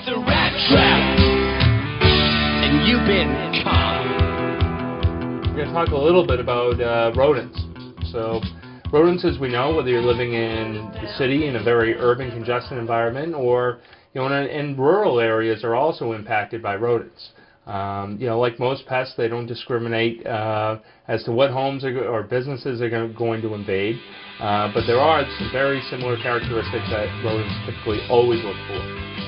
It's a rat trap, and you've been caught. We're going to talk a little bit about rodents. So, rodents, as we know, whether you're living in the city in a very urban, congested environment, or in rural areas, are also impacted by rodents. Like most pests, they don't discriminate as to what homes or businesses are going to invade. But there are some very similar characteristics that rodents typically always look for.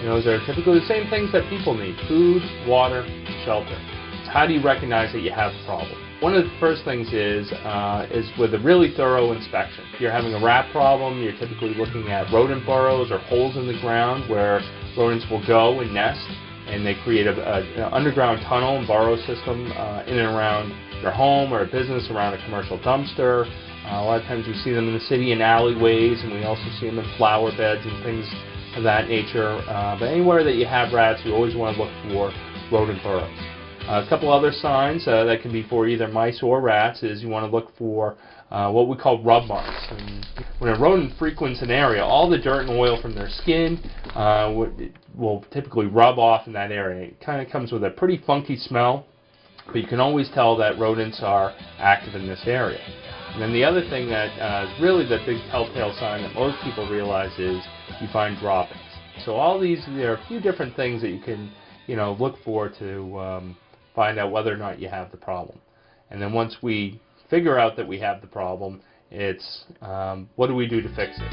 And those are typically the same things that people need: food, water, shelter. So how do you recognize that you have a problem? One of the first things is with a really thorough inspection. If you're having a rat problem, you're typically looking at rodent burrows or holes in the ground where rodents will go and nest, and they create an underground tunnel and burrow system in and around your home or a business, around a commercial dumpster. A lot of times we see them in the city in alleyways, and we also see them in flower beds and things of that nature. But anywhere that you have rats, you always want to look for rodent burrows. A couple other signs that can be for either mice or rats is you want to look for what we call rub marks. And when a rodent frequents an area, all the dirt and oil from their skin will typically rub off in that area. It kind of comes with a pretty funky smell, but you can always tell that rodents are active in this area. And then the other thing that is really the big telltale sign that most people realize is you find droppings. So all these, there are a few different things that you can look for to find out whether or not you have the problem. And then once we figure out that we have the problem, it's what do we do to fix it?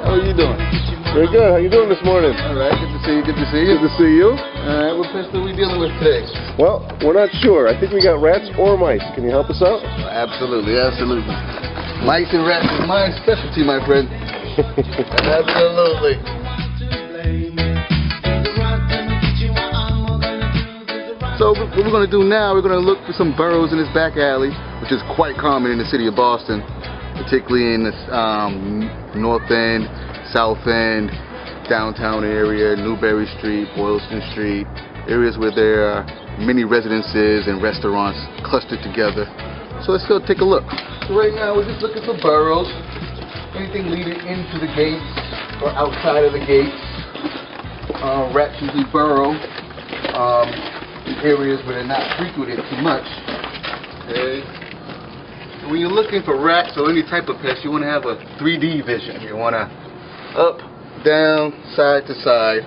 How are you doing? Very good. How you doing this morning? All right. Good to see you. Good to see you. Good to see you. All right. What pest are we dealing with today? Well, we're not sure. I think we got rats or mice. Can you help us out? Absolutely. Absolutely. Mice and rats is my specialty, my friend. Absolutely. So what we're going to do now, we're going to look for some burrows in this back alley, which is quite common in the city of Boston, particularly in the North End, South End, downtown area, Newbury Street, Boylston Street, areas where there are many residences and restaurants clustered together. So let's go take a look. So right now we're just looking for burrows, anything leading into the gates or outside of the gates. Rats usually burrow in areas where they're not frequented too much. Okay. When you're looking for rats or any type of pest, you want to have a 3D vision. You want to up, down, side to side.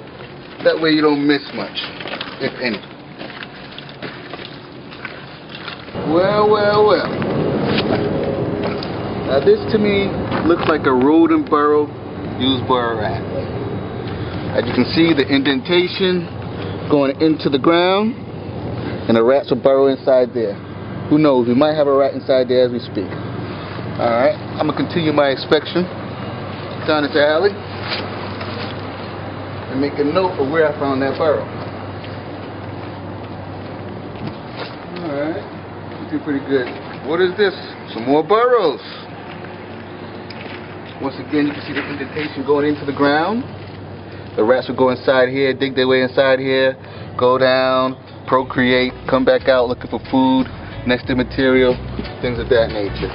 That way you don't miss much, if any. Well, well, well. Now this to me looks like a rodent burrow used by a rat. As you can see, the indentation going into the ground, and the rats will burrow inside there. Who knows, we might have a rat inside there as we speak. Alright, I'm going to continue my inspection down this alley and make a note of where I found that burrow. Alright, looking pretty good. What is this? Some more burrows. Once again, you can see the indentation going into the ground. The rats will go inside here, dig their way inside here, go down, procreate, come back out looking for food, nesting material, things of that nature.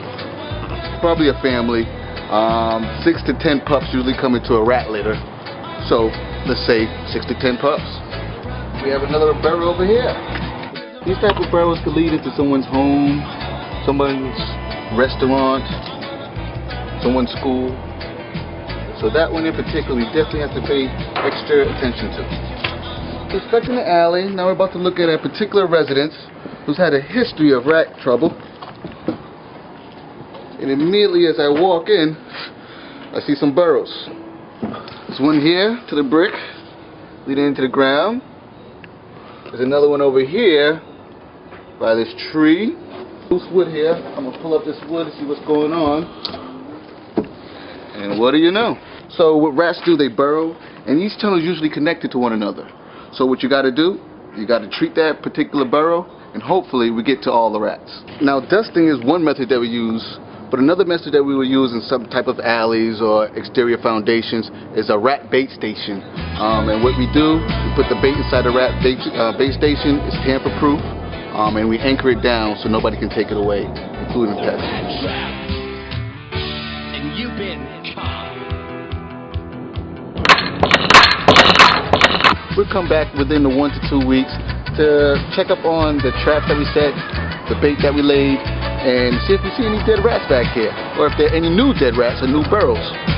Probably a family. 6 to 10 pups usually come into a rat litter. So let's say 6 to 10 pups. We have another burrow over here. These type of burrows could lead into someone's home, someone's restaurant, someone's school. So that one in particular we definitely have to pay extra attention to. Inspecting the alley, now we're about to look at a particular residence who's had a history of rat trouble. And immediately as I walk in, I see some burrows. There's one here to the brick, leading into the ground. There's another one over here by this tree. Loose wood here. I'm going to pull up this wood and see what's going on. And what do you know? So what rats do, they burrow, and each tunnel is usually connected to one another. So what you got to do, you got to treat that particular burrow, and hopefully we get to all the rats. Now dusting is one method that we use, but another method that we will use in some type of alleys or exterior foundations is a rat bait station. And what we do, we put the bait inside the rat bait station. It's tamper proof, and we anchor it down so nobody can take it away, including pets. you've been calm. We'll come back within the 1 to 2 weeks to check up on the traps that we set, the bait that we laid, and see if we see any dead rats back here, or if there are any new dead rats or new burrows.